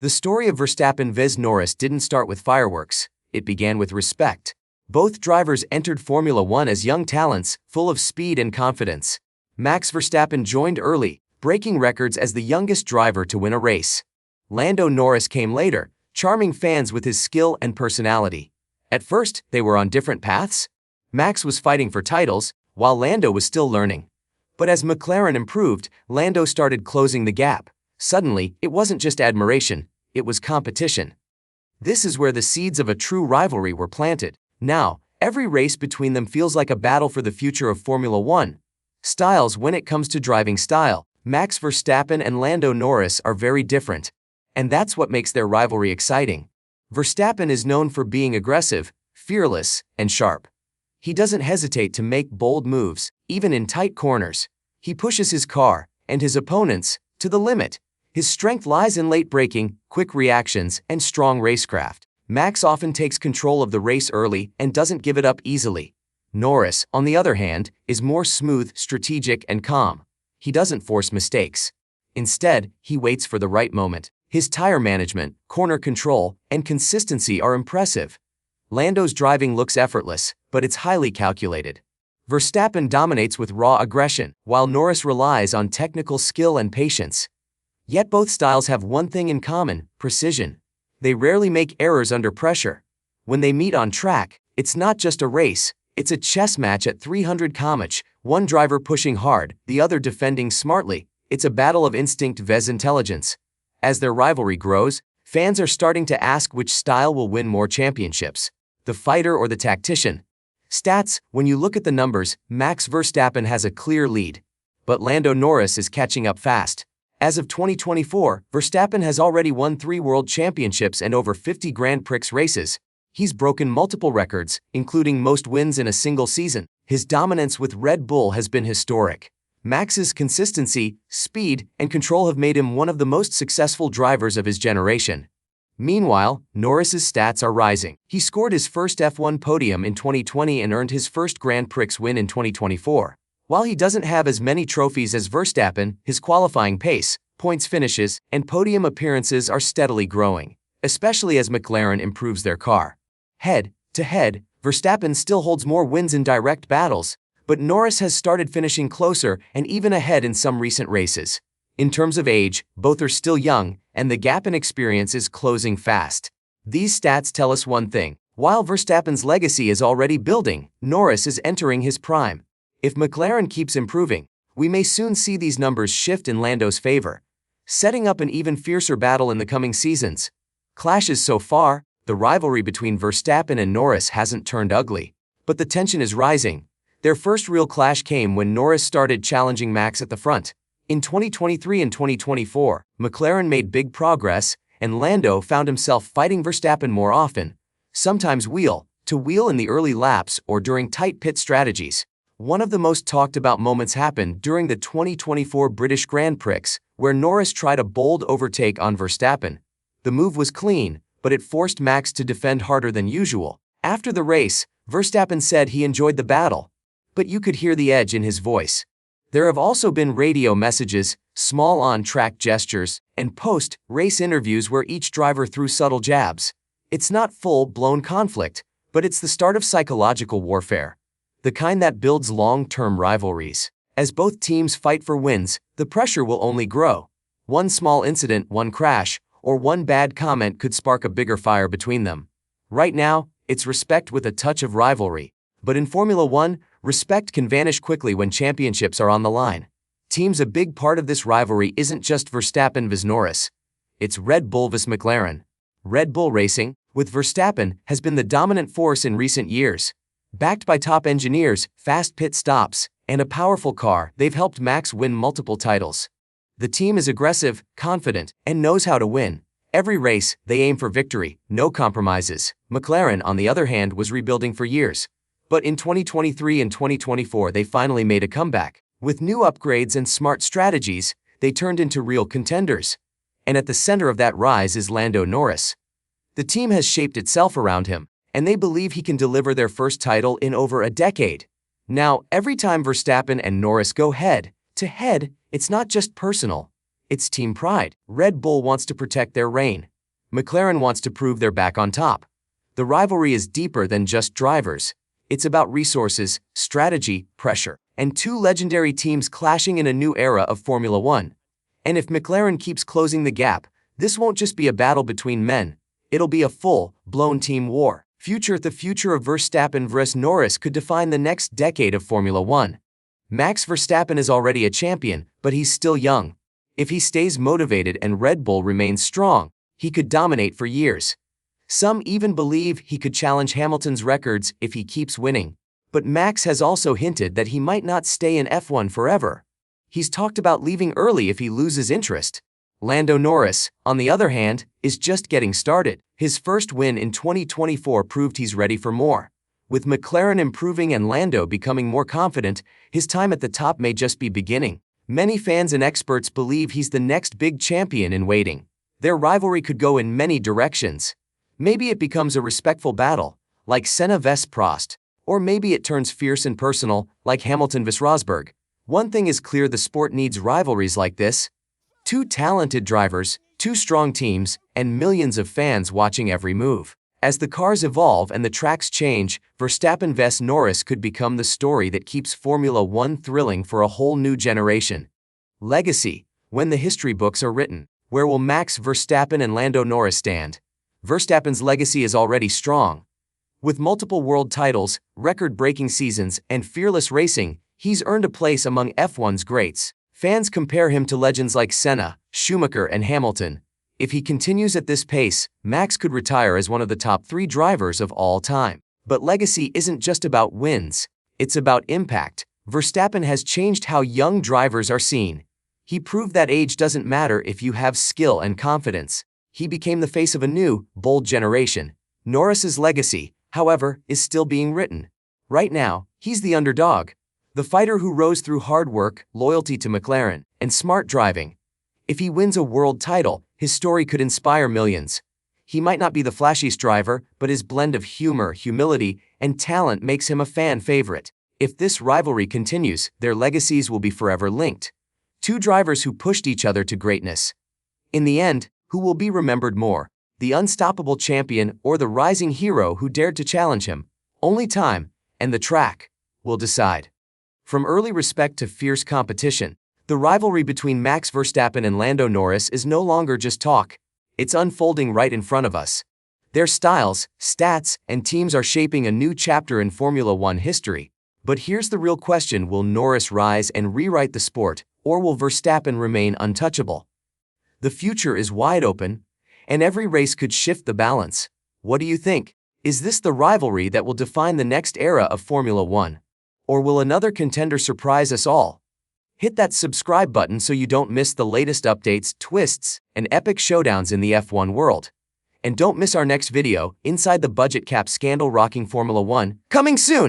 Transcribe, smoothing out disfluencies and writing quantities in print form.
The story of Verstappen vs Norris didn't start with fireworks, it began with respect. Both drivers entered Formula One as young talents, full of speed and confidence. Max Verstappen joined early, breaking records as the youngest driver to win a race. Lando Norris came later, charming fans with his skill and personality. At first, they were on different paths. Max was fighting for titles, while Lando was still learning. But as McLaren improved, Lando started closing the gap. Suddenly, it wasn't just admiration, it was competition. This is where the seeds of a true rivalry were planted. Now, every race between them feels like a battle for the future of Formula One. Styles. When it comes to driving style, Max Verstappen and Lando Norris are very different. And that's what makes their rivalry exciting. Verstappen is known for being aggressive, fearless, and sharp. He doesn't hesitate to make bold moves, even in tight corners. He pushes his car, and his opponents, to the limit. His strength lies in late braking, quick reactions, and strong racecraft. Max often takes control of the race early and doesn't give it up easily. Norris, on the other hand, is more smooth, strategic, and calm. He doesn't force mistakes. Instead, he waits for the right moment. His tire management, corner control, and consistency are impressive. Lando's driving looks effortless, but it's highly calculated. Verstappen dominates with raw aggression, while Norris relies on technical skill and patience. Yet both styles have one thing in common: precision. They rarely make errors under pressure. When they meet on track, it's not just a race, it's a chess match at 300 km/h, one driver pushing hard, the other defending smartly. It's a battle of instinct vs intelligence. As their rivalry grows, fans are starting to ask which style will win more championships, the fighter or the tactician. Stats. When you look at the numbers, Max Verstappen has a clear lead. But Lando Norris is catching up fast. As of 2024, Verstappen has already won 3 World Championships and over 50 Grand Prix races. He's broken multiple records, including most wins in a single season. His dominance with Red Bull has been historic. Max's consistency, speed, and control have made him one of the most successful drivers of his generation. Meanwhile, Norris's stats are rising. He scored his first F1 podium in 2020 and earned his first Grand Prix win in 2024. While he doesn't have as many trophies as Verstappen, his qualifying pace, points finishes, and podium appearances are steadily growing, especially as McLaren improves their car. Head-to-head, Verstappen still holds more wins in direct battles, but Norris has started finishing closer and even ahead in some recent races. In terms of age, both are still young, and the gap in experience is closing fast. These stats tell us one thing: while Verstappen's legacy is already building, Norris is entering his prime. If McLaren keeps improving, we may soon see these numbers shift in Lando's favor, setting up an even fiercer battle in the coming seasons. Clashes. So far, the rivalry between Verstappen and Norris hasn't turned ugly, but the tension is rising. Their first real clash came when Norris started challenging Max at the front. In 2023 and 2024, McLaren made big progress, and Lando found himself fighting Verstappen more often, sometimes wheel-to-wheel in the early laps or during tight pit strategies. One of the most talked about moments happened during the 2024 British Grand Prix, where Norris tried a bold overtake on Verstappen. The move was clean, but it forced Max to defend harder than usual. After the race, Verstappen said he enjoyed the battle, but you could hear the edge in his voice. There have also been radio messages, small on-track gestures, and post-race interviews where each driver threw subtle jabs. It's not full-blown conflict, but it's the start of psychological warfare, the kind that builds long-term rivalries. As both teams fight for wins, the pressure will only grow. One small incident, one crash, or one bad comment could spark a bigger fire between them. Right now, it's respect with a touch of rivalry. But in Formula One, respect can vanish quickly when championships are on the line. A big part of this rivalry isn't just Verstappen vs Norris. It's Red Bull vs McLaren. Red Bull Racing, with Verstappen, has been the dominant force in recent years. Backed by top engineers, fast pit stops, and a powerful car, they've helped Max win multiple titles. The team is aggressive, confident, and knows how to win. Every race, they aim for victory, no compromises. McLaren, on the other hand, was rebuilding for years. But in 2023 and 2024, they finally made a comeback. With new upgrades and smart strategies, they turned into real contenders. And at the center of that rise is Lando Norris. The team has shaped itself around him, and they believe he can deliver their first title in over a decade. Now, every time Verstappen and Norris go head-to-head, it's not just personal, it's team pride. Red Bull wants to protect their reign. McLaren wants to prove they're back on top. The rivalry is deeper than just drivers. It's about resources, strategy, pressure, and two legendary teams clashing in a new era of Formula One. And if McLaren keeps closing the gap, this won't just be a battle between men. It'll be a full-blown team war. The future of Verstappen vs. Norris could define the next decade of Formula One. Max Verstappen is already a champion, but he's still young. If he stays motivated and Red Bull remains strong, he could dominate for years. Some even believe he could challenge Hamilton's records if he keeps winning. But Max has also hinted that he might not stay in F1 forever. He's talked about leaving early if he loses interest. Lando Norris, on the other hand, is just getting started. His first win in 2024 proved he's ready for more. With McLaren improving and Lando becoming more confident, his time at the top may just be beginning. Many fans and experts believe he's the next big champion in waiting. Their rivalry could go in many directions. Maybe it becomes a respectful battle, like Senna vs. Prost, or maybe it turns fierce and personal, like Hamilton vs. Rosberg. One thing is clear: the sport needs rivalries like this. Two talented drivers, two strong teams, and millions of fans watching every move. As the cars evolve and the tracks change, Verstappen vs. Norris could become the story that keeps Formula One thrilling for a whole new generation. Legacy. When the history books are written, where will Max Verstappen and Lando Norris stand? Verstappen's legacy is already strong. With multiple world titles, record-breaking seasons, and fearless racing, he's earned a place among F1's greats. Fans compare him to legends like Senna, Schumacher, and Hamilton. If he continues at this pace, Max could retire as one of the top 3 drivers of all time. But legacy isn't just about wins, it's about impact. Verstappen has changed how young drivers are seen. He proved that age doesn't matter if you have skill and confidence. He became the face of a new, bold generation. Norris's legacy, however, is still being written. Right now, he's the underdog. The fighter who rose through hard work, loyalty to McLaren, and smart driving. If he wins a world title, his story could inspire millions. He might not be the flashiest driver, but his blend of humor, humility, and talent makes him a fan favorite. If this rivalry continues, their legacies will be forever linked. Two drivers who pushed each other to greatness. In the end, who will be remembered more? The unstoppable champion or the rising hero who dared to challenge him? Only time, and the track, will decide. From early respect to fierce competition, the rivalry between Max Verstappen and Lando Norris is no longer just talk. It's unfolding right in front of us. Their styles, stats, and teams are shaping a new chapter in Formula One history. But here's the real question: will Norris rise and rewrite the sport, or will Verstappen remain untouchable? The future is wide open, and every race could shift the balance. What do you think? Is this the rivalry that will define the next era of Formula One? Or will another contender surprise us all? Hit that subscribe button so you don't miss the latest updates, twists, and epic showdowns in the F1 world. And don't miss our next video, Inside the Budget Cap Scandal Rocking Formula One, coming soon!